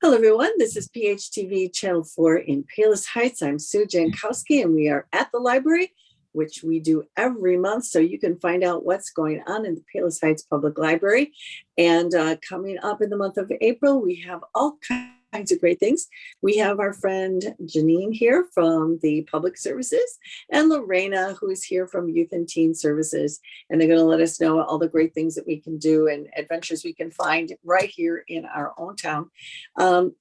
Hello, everyone. This is PHTV Channel 4 in Palos Heights. I'm Sue Jankowski, and we are at the library, which we do every month. So you can find out what's going on in the Palos Heights Public Library. And coming up in the month of April, we have all kinds of great things. We have our friend Janine here from the Public Services and Lorena, who is here from Youth and Teen Services. And they're going to let us know all the great things that we can do and adventures we can find right here in our own town.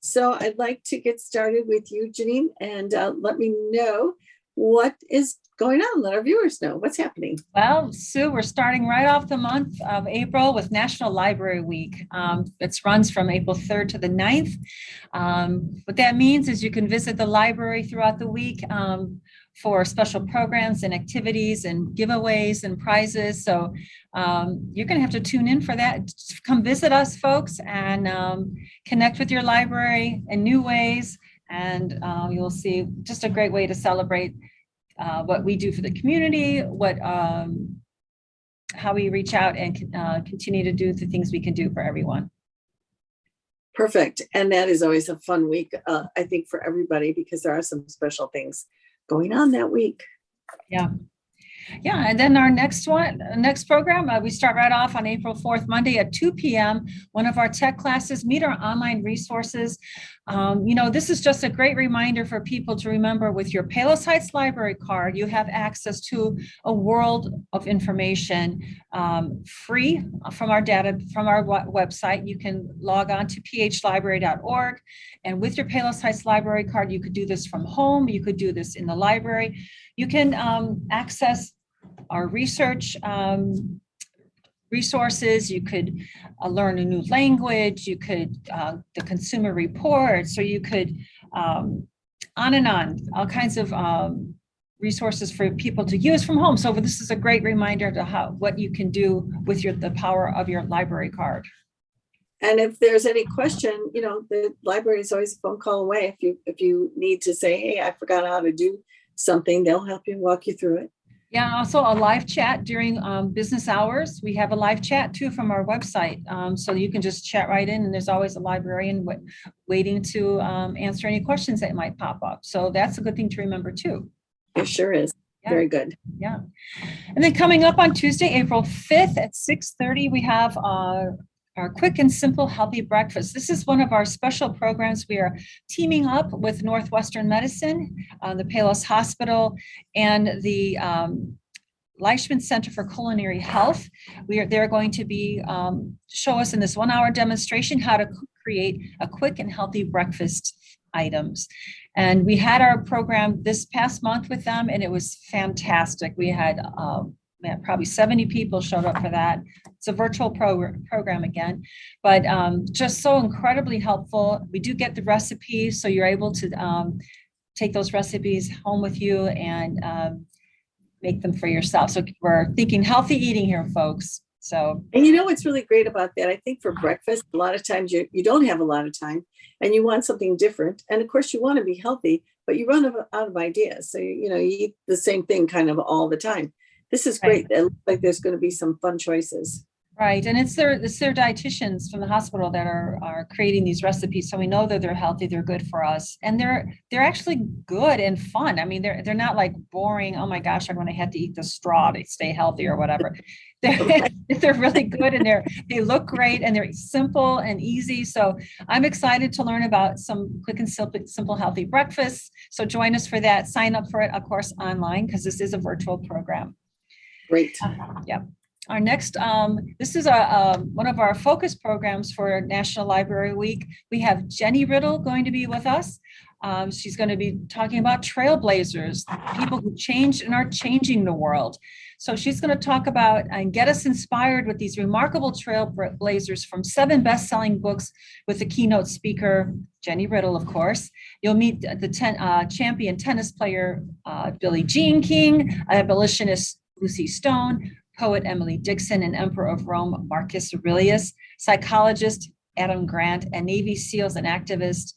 So I'd like to get started with you, Janine, and let me know what is going on. Let our viewers know what's happening. Well, Sue, we're starting right off the month of April with National Library Week. It runs from April 3rd to the 9th. What that means is you can visit the library throughout the week for special programs and activities and giveaways and prizes. So you're going to have to tune in for that. Come visit us, folks, and connect with your library in new ways. And you'll see just a great way to celebrate what we do for the community, how we reach out and continue to do the things we can do for everyone. Perfect. And that is always a fun week, I think, for everybody, because there are some special things going on that week. Yeah. Yeah, and then our next program, we start right off on April 4th, Monday at 2 p.m. One of our tech classes, meet our online resources. This is just a great reminder for people to remember with your Palos Heights Library card, you have access to a world of information free from our website. You can log on to phlibrary.org. And with your Palos Heights Library card, you could do this from home. You could do this in the library. You can access our research resources. You could learn a new language. You could the consumer reports, or you could on and on, all kinds of resources for people to use from home. So this is a great reminder to what you can do with the power of your library card. And if there's any question, the library is always a phone call away. If you need to say, hey, I forgot how to do something, they'll help you walk you through it. Yeah, also a live chat during business hours. We have a live chat too from our website. So you can just chat right in, and there's always a librarian waiting to answer any questions that might pop up. So that's a good thing to remember too. It sure is. Yeah. Very good. Yeah. And then coming up on Tuesday, April 5th at 6:30, we have our quick and simple healthy breakfast. This is one of our special programs. We are teaming up with Northwestern Medicine, the Palos Hospital, and the Leishman Center for Culinary Health. They're going to be show us in this 1-hour demonstration how to create a quick and healthy breakfast items. And we had our program this past month with them, and it was fantastic. We had probably 70 people showed up for that. It's a virtual program again, but just so incredibly helpful. We do get the recipes, so you're able to take those recipes home with you and make them for yourself. So we're thinking healthy eating here, folks. So, and what's really great about that? I think for breakfast, a lot of times you don't have a lot of time and you want something different. And of course you want to be healthy, but you run out of ideas. So, you eat the same thing kind of all the time. This is great. Right. It looks like there's going to be some fun choices. Right. And it's their dietitians from the hospital that are creating these recipes. So we know that they're healthy, they're good for us. And they're actually good and fun. I mean, they're not like boring, oh my gosh, I'm going to have to eat the straw to stay healthy or whatever. They're really good, and they look great, and they're simple and easy. So I'm excited to learn about some quick and simple healthy breakfasts. So join us for that. Sign up for it, of course, online, because this is a virtual program. Great. Yeah. Our next, this is one of our focus programs for National Library Week. We have Jenny Riddle going to be with us. She's going to be talking about trailblazers, people who changed and are changing the world. So she's going to talk about and get us inspired with these remarkable trailblazers from 7 best-selling books with the keynote speaker, Jenny Riddle, of course. You'll meet the champion tennis player, Billie Jean King, abolitionist Lucy Stone, poet Emily Dixon, and Emperor of Rome, Marcus Aurelius, psychologist Adam Grant, and Navy SEALs and activist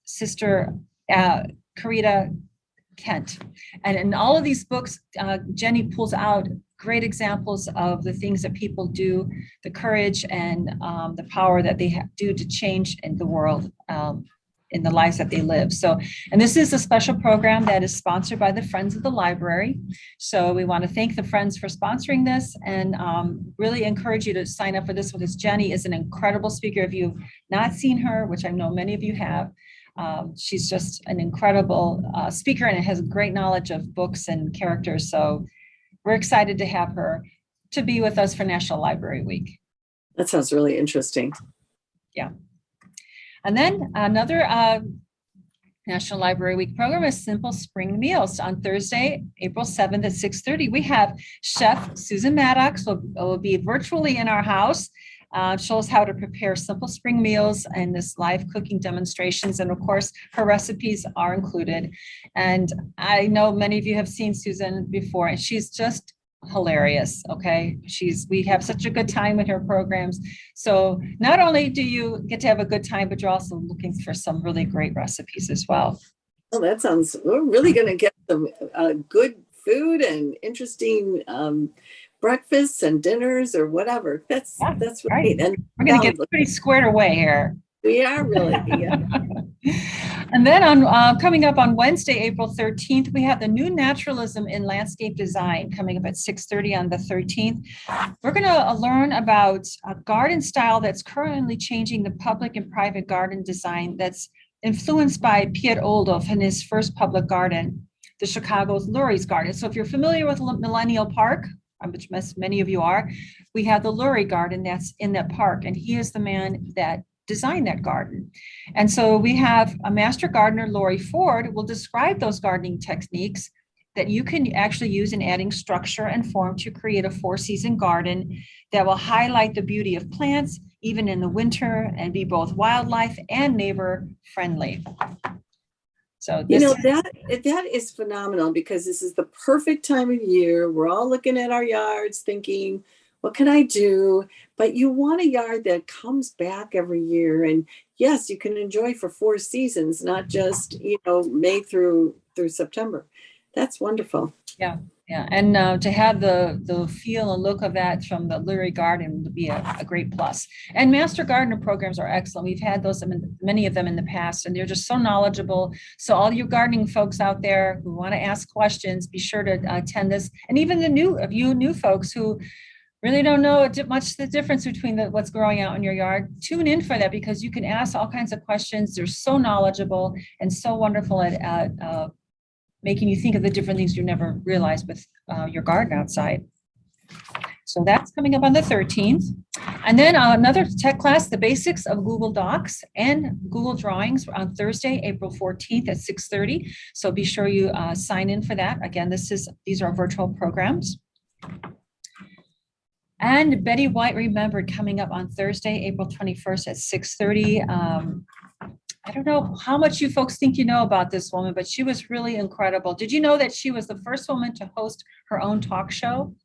Sister Corita Kent. And in all of these books, Jenny pulls out great examples of the things that people do, the courage and the power that they do to change in the world, in the lives that they live. So, and this is a special program that is sponsored by the Friends of the Library. So we want to thank the Friends for sponsoring this, and really encourage you to sign up for this, because Jenny is an incredible speaker. If you've not seen her, which I know many of you have, she's just an incredible speaker, and has great knowledge of books and characters. So we're excited to have her to be with us for National Library Week. That sounds really interesting. Yeah. And then another National Library Week program is Simple Spring Meals. On Thursday, April 7th at 6:30, we have Chef Susan Maddox will be virtually in our house. Show us how to prepare simple spring meals and this live cooking demonstrations. And of course, her recipes are included. And I know many of you have seen Susan before, and she's just hilarious. Okay. We have such a good time with her programs. So not only do you get to have a good time, but you're also looking for some really great recipes as well. Oh, that sounds, we're really going to get some good food and interesting breakfasts and dinners or whatever. That's right. And we're going to get pretty squared away here. We are really. Yeah. And then on coming up on Wednesday, April 13th, we have the new naturalism in landscape design coming up at 6:30 on the 13th. We're going to learn about a garden style that's currently changing the public and private garden design, that's influenced by Piet Oldhoff in his first public garden, the Chicago's Lurie's Garden. So if you're familiar with Millennial Park, which many of you are, we have the Lurie Garden that's in that park, and he is the man that designed that garden. And so we have a master gardener, Lori Ford, will describe those gardening techniques that you can actually use in adding structure and form to create a 4-season garden that will highlight the beauty of plants, even in the winter, and be both wildlife and neighbor friendly. So that is phenomenal, because this is the perfect time of year. We're all looking at our yards thinking, what can I do? But you want a yard that comes back every year. And yes, you can enjoy for 4 seasons, not just, May through September. That's wonderful. Yeah. Yeah. And to have the feel and look of that from the Lurie Garden would be a great plus. And master gardener programs are excellent. We've had those, many of them in the past, and they're just so knowledgeable. So all you gardening folks out there who want to ask questions, be sure to attend this. And even the new folks who really don't know much the difference between what's growing out in your yard, tune in for that, because you can ask all kinds of questions. They're so knowledgeable and so wonderful at making you think of the different things you never realized with your garden outside. So that's coming up on the 13th. And then another tech class, the basics of Google Docs and Google Drawings, on Thursday, April 14th at 6:30. So be sure you sign in for that. Again, these are virtual programs. And Betty White Remembered, coming up on Thursday, April 21st at 6:30. I don't know how much you folks think you know about this woman, but she was really incredible. Did you know that she was the first woman to host her own talk show?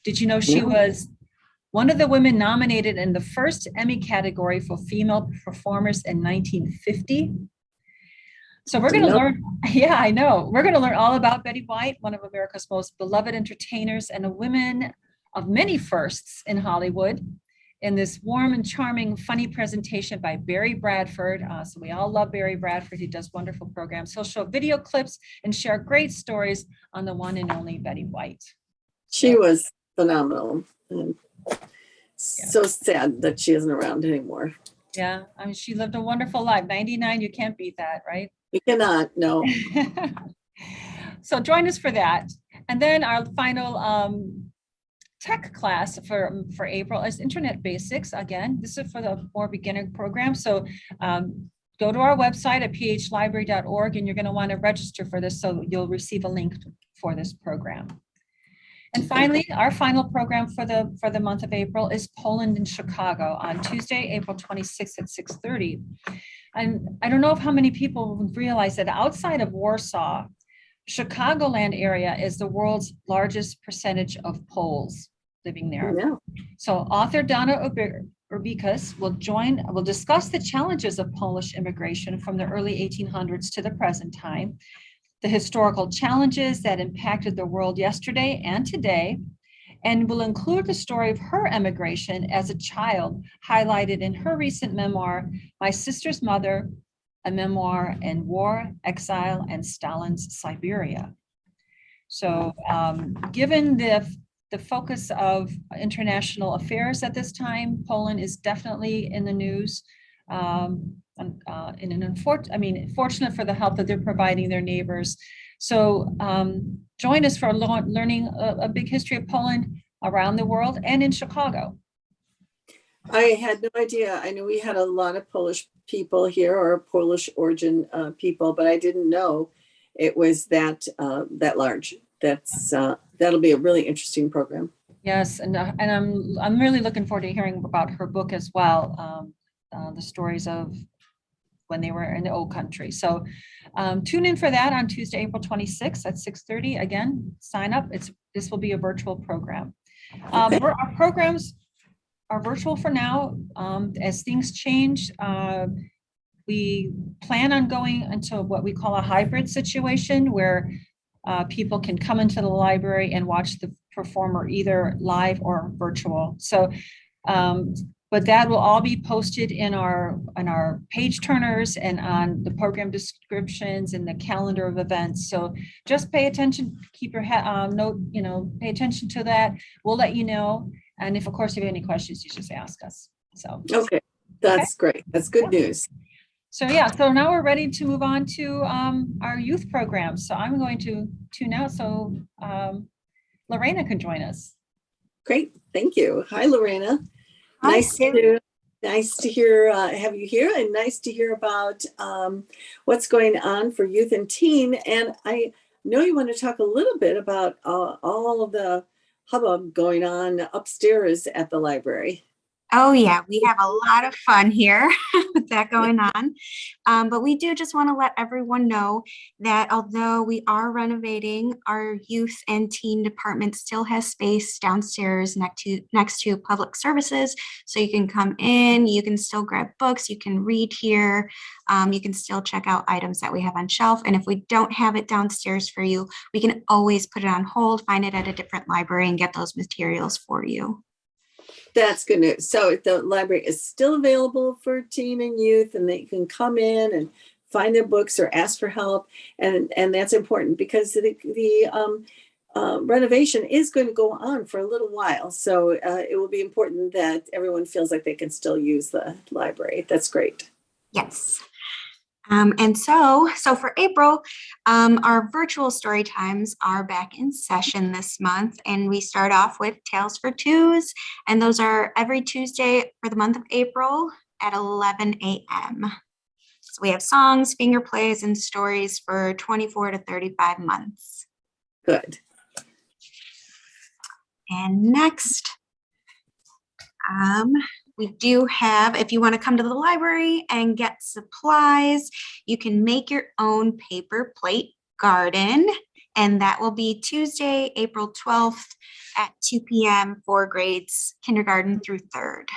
Did you know she was one of the women nominated in the first Emmy category for female performers in 1950? So we're going to learn, yeah, I know. We're going to learn all about Betty White, one of America's most beloved entertainers and a woman of many firsts in Hollywood, in this warm and charming, funny presentation by Barry Bradford. So we all love Barry Bradford. He does wonderful programs. He'll show video clips and share great stories on the one and only Betty White. She was phenomenal. And so sad that she isn't around anymore. Yeah, I mean, she lived a wonderful life. 99, you can't beat that, right? We cannot, no. So join us for that. And then our final tech class for April is Internet Basics. Again, this is for the more beginner program. So go to our website at phlibrary.org, and you're going to want to register for this, so you'll receive a link for this program. And finally, our final program for the month of April is Poland in Chicago on Tuesday, April 26th at 6:30. And I don't know how many people realize that outside of Warsaw, Chicagoland area is the world's largest percentage of Poles living there. Yeah. So author Donna Urbikas will discuss the challenges of Polish immigration from the early 1800s to the present time, the historical challenges that impacted the world yesterday and today, and will include the story of her emigration as a child, highlighted in her recent memoir, My Sister's Mother, a memoir in war, exile, and Stalin's Siberia. So given the focus of international affairs at this time, Poland is definitely in the news. Fortunate for the help that they're providing their neighbors. So join us for learning a big history of Poland around the world and in Chicago. I had no idea. I knew we had a lot of Polish people here, or Polish origin people, but I didn't know it was that large. That'll be a really interesting program. Yes, and I'm really looking forward to hearing about her book as well. The stories of when they were in the old country. So tune in for that on Tuesday, April 26th at 6:30. Again, sign up. This will be a virtual program. Okay. Our programs are virtual for now. As things change, we plan on going into what we call a hybrid situation where people can come into the library and watch the performer either live or virtual. So, but that will all be posted in our page turners and on the program descriptions and the calendar of events. So just pay attention, keep your pay attention to that. We'll let you know. And if, of course, you have any questions, you just ask us. So, okay, that's great. That's good news. So so now we're ready to move on to our youth program. So I'm going to tune out so Lorena can join us. Great, thank you. Hi, Lorena. Hi, Nice to hear have you here, and nice to hear about what's going on for youth and teen. And I know you want to talk a little bit about all of the hubbub going on upstairs at the library. Oh yeah, we have a lot of fun here with that going on. But we do just want to let everyone know that although we are renovating, our youth and teen department still has space downstairs next to public services. So you can come in, you can still grab books, you can read here, you can still check out items that we have on shelf. And if we don't have it downstairs for you, we can always put it on hold, find it at a different library and get those materials for you. That's good news. So the library is still available for teen and youth, and they can come in and find their books or ask for help. And that's important because the renovation is going to go on for a little while. So it will be important that everyone feels like they can still use the library. That's great. Yes. And so for April, our virtual story times are back in session this month, and we start off with Tales for Twos, and those are every Tuesday for the month of April at 11 a.m. So we have songs, finger plays, and stories for 24 to 35 months. Good. And next, we do have, if you want to come to the library and get supplies, you can make your own paper plate garden. And that will be Tuesday, April 12th at 2 p.m. for grades kindergarten through 3rd.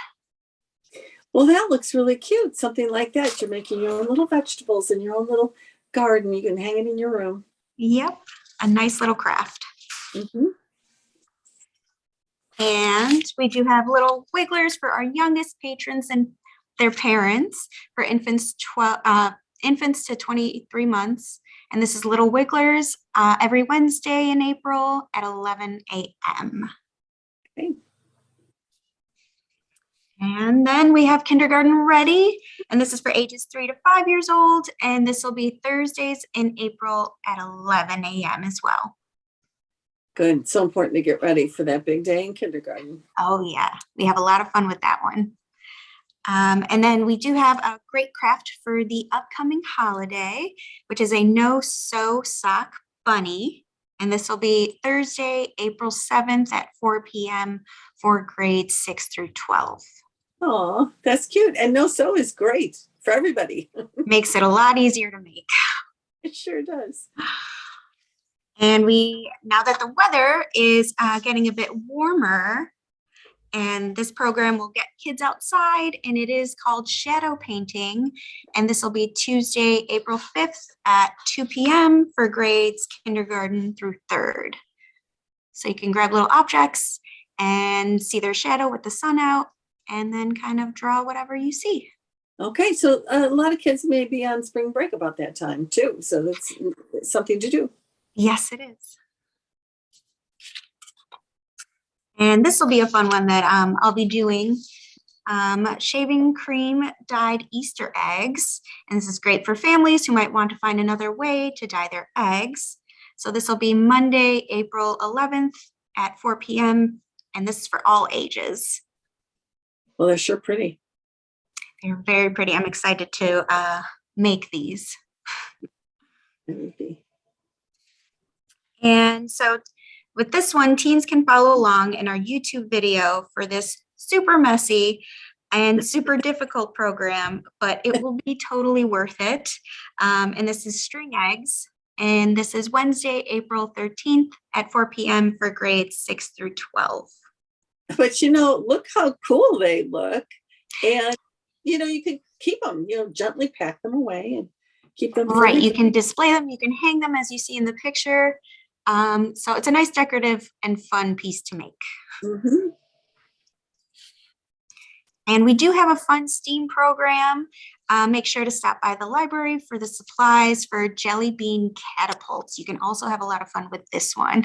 Well, that looks really cute. Something like that. You're making your own little vegetables in your own little garden. You can hang it in your room. Yep, a nice little craft. Mm-hmm. And we do have little wigglers for our youngest patrons and their parents for infants to 23 months. And this is Little Wigglers every Wednesday in April at 11 a.m. Okay. And then we have Kindergarten Ready, and this is for ages 3 to 5 years old. And this will be Thursdays in April at 11 a.m. as well. Good. So important to get ready for that big day in kindergarten. Oh yeah, we have a lot of fun with that one. And then we do have a great craft for the upcoming holiday, which is a no-sew sock bunny. And this will be Thursday, April 7th at 4 p.m. for grades 6 through 12. Oh, that's cute. And no-sew is great for everybody. Makes it a lot easier to make. It sure does. And now that the weather is getting a bit warmer, and this program will get kids outside, and it is called shadow painting. And this will be Tuesday, April 5th at 2 p.m. for grades kindergarten through 3rd. So you can grab little objects and see their shadow with the sun out, and then kind of draw whatever you see. Okay, so a lot of kids may be on spring break about that time too. So that's something to do. Yes, it is. And this will be a fun one that I'll be doing. Shaving cream dyed Easter eggs. And this is great for families who might want to find another way to dye their eggs. So this will be Monday, April 11th at 4 p.m. And this is for all ages. Well, they're sure pretty. They're very pretty. I'm excited to make these. And so with this one, teens can follow along in our YouTube video for this super messy and super difficult program, but it will be totally worth it. And this is string eggs. And this is Wednesday, April 13th at 4 p.m. for grades 6 through 12. But, you know, look how cool they look. And, you know, you can keep them, you know, gently pack them away and keep them. Right. You can display them. You can hang them as you see in the picture. So it's a nice decorative and fun piece to make. Mm-hmm. And we do have a fun STEAM program. Make sure to stop by the library for the supplies for jelly bean catapults. You can also have a lot of fun with this one.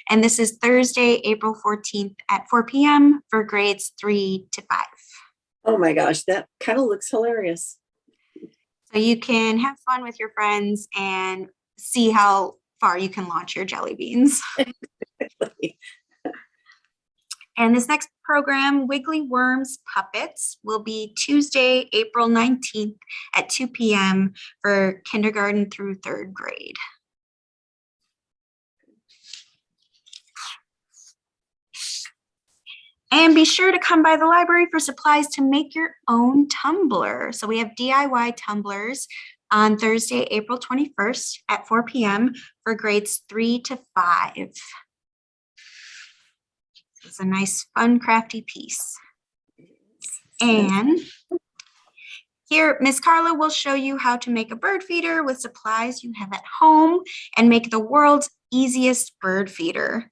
And this is Thursday, April 14th at 4 p.m. for grades 3 to 5. Oh my gosh, that kind of looks hilarious. So you can have fun with your friends and see how far you can launch your jelly beans. And this next program, Wiggly Worms Puppets, will be Tuesday, April 19th at 2 p.m. for kindergarten through 3rd grade. And be sure to come by the library for supplies to make your own tumbler. So we have DIY tumblers on Thursday, April 21st at 4 p.m. for grades 3 to 5. It's a nice, fun, crafty piece. And here, Miss Carla will show you how to make a bird feeder with supplies you have at home and make the world's easiest bird feeder.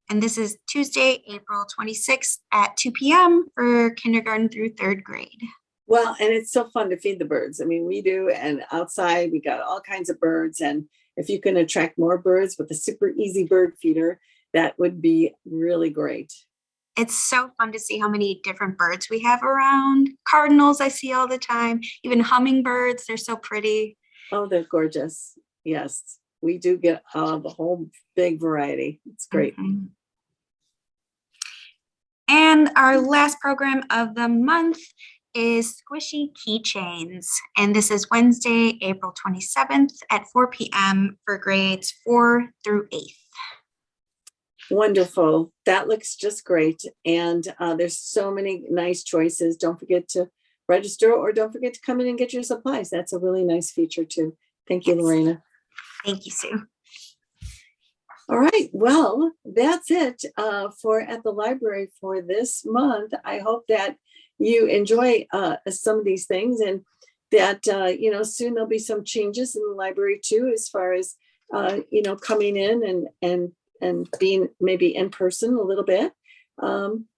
And this is Tuesday, April 26th at 2 p.m. for kindergarten through 3rd grade. Well, and it's so fun to feed the birds. I mean, we do, and outside we got all kinds of birds. And if you can attract more birds with a super easy bird feeder, that would be really great. It's so fun to see how many different birds we have around. Cardinals I see all the time, even hummingbirds, they're so pretty. Oh, they're gorgeous. Yes, we do get the whole big variety. It's great. Mm-hmm. And our last program of the month is Squishy Keychains. And this is Wednesday, April 27th at 4 p.m. for grades 4 through 8th. Wonderful. That looks just great. And there's so many nice choices. Don't forget to register, or don't forget to come in and get your supplies. That's a really nice feature too. Thank you, Lorena. Thank you, Sue. All right. Well, that's it for At the Library for this month. I hope that you enjoy some of these things, and that, soon there'll be some changes in the library too, as far as, coming in and being maybe in person a little bit.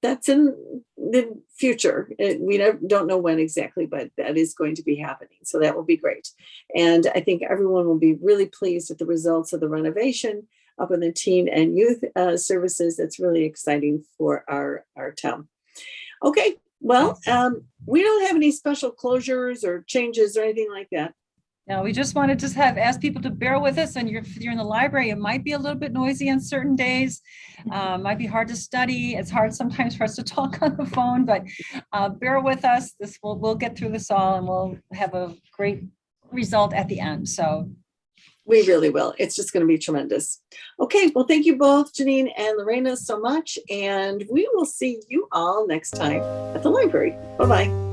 That's in the future. We don't know when exactly, but that is going to be happening. So that will be great. And I think everyone will be really pleased with the results of the renovation up in the teen and youth services. That's really exciting for our town. Okay, well, we don't have any special closures or changes or anything like that. No, we just wanted to ask people to bear with us. And if you're in the library, it might be a little bit noisy on certain days. Might be hard to study. It's hard sometimes for us to talk on the phone, but bear with us. We'll get through this all, and we'll have a great result at the end. So we really will. It's just going to be tremendous. Okay, well, thank you both, Janine and Lorena, so much. And we will see you all next time at the library. Bye-bye.